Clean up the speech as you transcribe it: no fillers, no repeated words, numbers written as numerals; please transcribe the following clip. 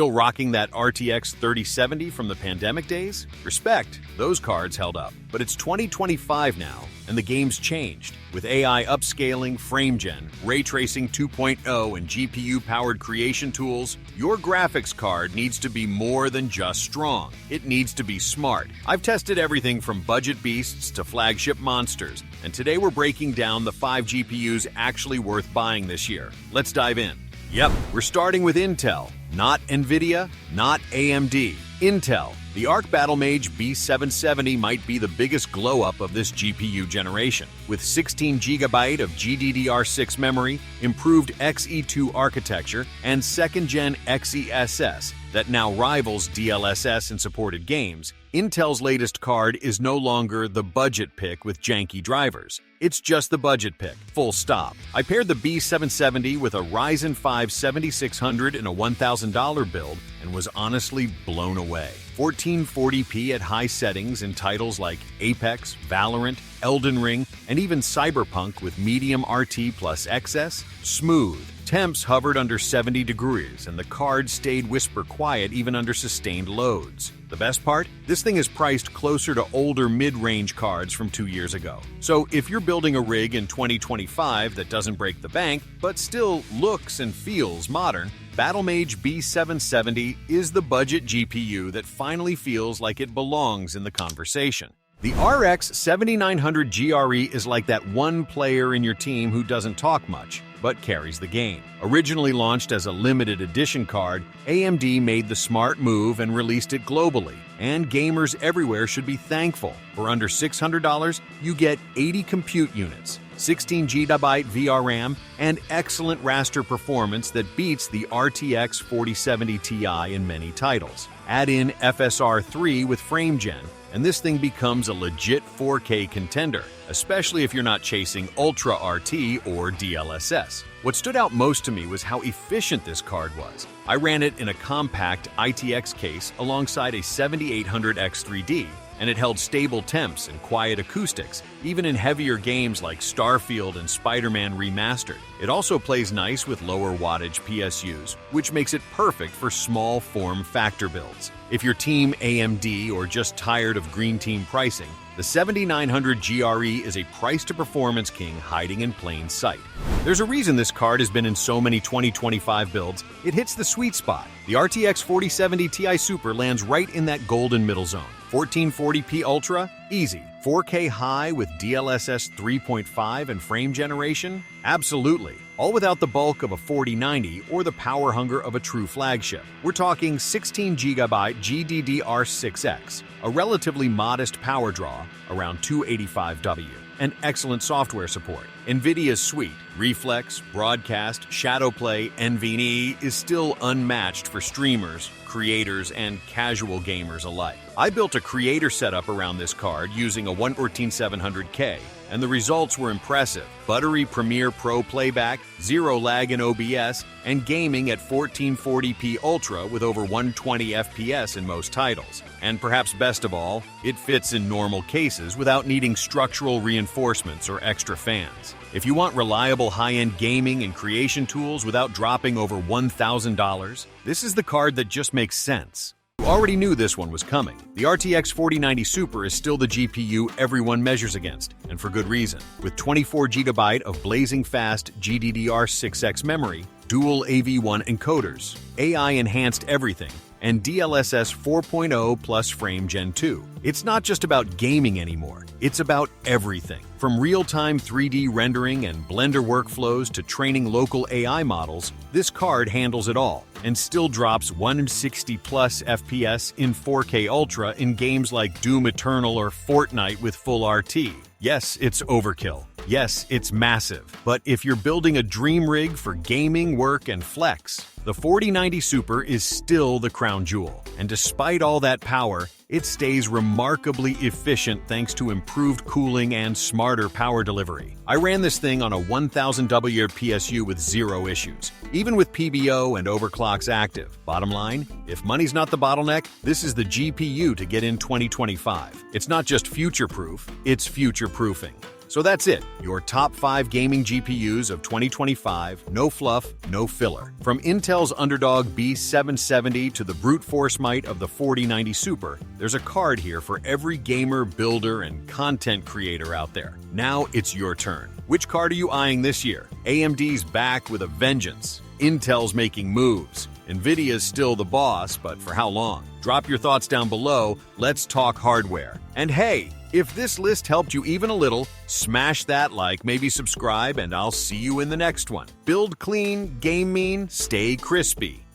Still rocking that RTX 3070 from the pandemic days? Respect, those cards held up. But it's 2025 now, and the game's changed. With AI upscaling, frame gen, ray tracing 2.0, and GPU-powered creation tools, your graphics card needs to be more than just strong. It needs to be smart. I've tested everything from budget beasts to flagship monsters, and today we're breaking down the 5 GPUs actually worth buying this year. Let's dive in. Yep, we're starting with Intel. Not NVIDIA, not AMD. Intel. The Arc Battlemage B770 might be the biggest glow-up of this GPU generation. With 16GB of GDDR6 memory, improved Xe2 architecture, and 2nd-gen XeSS that now rivals DLSS in supported games, Intel's latest card is no longer the budget pick with janky drivers. It's just the budget pick, full stop. I paired the B770 with a Ryzen 5 7600 in a $1,000 build and was honestly blown away. 1440p at high settings in titles like Apex, Valorant, Elden Ring, and even Cyberpunk with medium RT plus XS? Smooth. Temps hovered under 70 degrees, and the card stayed whisper quiet even under sustained loads. The best part? This thing is priced closer to older mid-range cards from 2 years ago. So if you're building a rig in 2025 that doesn't break the bank, but still looks and feels modern, Battlemage B770 is the budget GPU that finally feels like it belongs in the conversation. The RX 7900 GRE is like that one player in your team who doesn't talk much, but carries the game. Originally launched as a limited edition card, AMD made the smart move and released it globally, and gamers everywhere should be thankful. For under $600, you get 80 compute units, 16GB VRAM, and excellent raster performance that beats the RTX 4070 Ti in many titles. Add in FSR 3 with frame gen, and this thing becomes a legit 4K contender, especially if you're not chasing Ultra RT or DLSS. What stood out most to me was how efficient this card was. I ran it in a compact ITX case alongside a 7800X3D, and it held stable temps and quiet acoustics, even in heavier games like Starfield and Spider-Man Remastered. It also plays nice with lower wattage PSUs, which makes it perfect for small form factor builds. If you're Team AMD or just tired of green team pricing, the 7900 GRE is a price-to-performance king hiding in plain sight. There's a reason this card has been in so many 2025 builds. It hits the sweet spot. The RTX 4070 Ti Super lands right in that golden middle zone. 1440p Ultra? Easy. 4K high with DLSS 3.5 and frame generation? Absolutely. All without the bulk of a 4090 or the power hunger of a true flagship. We're talking 16GB GDDR6X, a relatively modest power draw, around 285W, and excellent software support. NVIDIA's suite, Reflex, Broadcast, Shadowplay, NVMe is still unmatched for streamers, creators, and casual gamers alike. I built a creator setup around this card using a 14700K, and the results were impressive. Buttery Premiere Pro playback, zero lag in OBS, and gaming at 1440p Ultra with over 120 FPS in most titles. And perhaps best of all, it fits in normal cases without needing structural reinforcements or extra fans. If you want reliable high-end gaming and creation tools without dropping over $1,000, this is the card that just makes sense. You already knew this one was coming. The RTX 4090 Super is still the GPU everyone measures against, and for good reason. With 24GB of blazing fast GDDR6X memory, dual AV1 encoders, AI-enhanced everything, and DLSS 4.0 plus Frame Gen 2. It's not just about gaming anymore, it's about everything. From real-time 3D rendering and Blender workflows to training local AI models, this card handles it all and still drops 160 plus FPS in 4K Ultra in games like Doom Eternal or Fortnite with full RT. Yes, it's overkill. Yes, it's massive. But if you're building a dream rig for gaming, work, and flex, the 4090 Super is still the crown jewel. And despite all that power, it stays remarkably efficient thanks to improved cooling and smarter power delivery. I ran this thing on a 1000W PSU with zero issues, even with PBO and overclocks active. Bottom line, if money's not the bottleneck, this is the GPU to get in 2025. It's not just future-proof, it's future-proofing. So that's it, your top 5 gaming GPUs of 2025, no fluff, no filler. From Intel's Underdog B770 to the brute force might of the 4090 Super, there's a card here for every gamer, builder, and content creator out there. Now it's your turn. Which card are you eyeing this year? AMD's back with a vengeance. Intel's making moves. Nvidia's still the boss, but for how long? Drop your thoughts down below. Let's talk hardware. And hey, if this list helped you even a little, smash that like, maybe subscribe, and I'll see you in the next one. Build clean, game mean, stay crispy.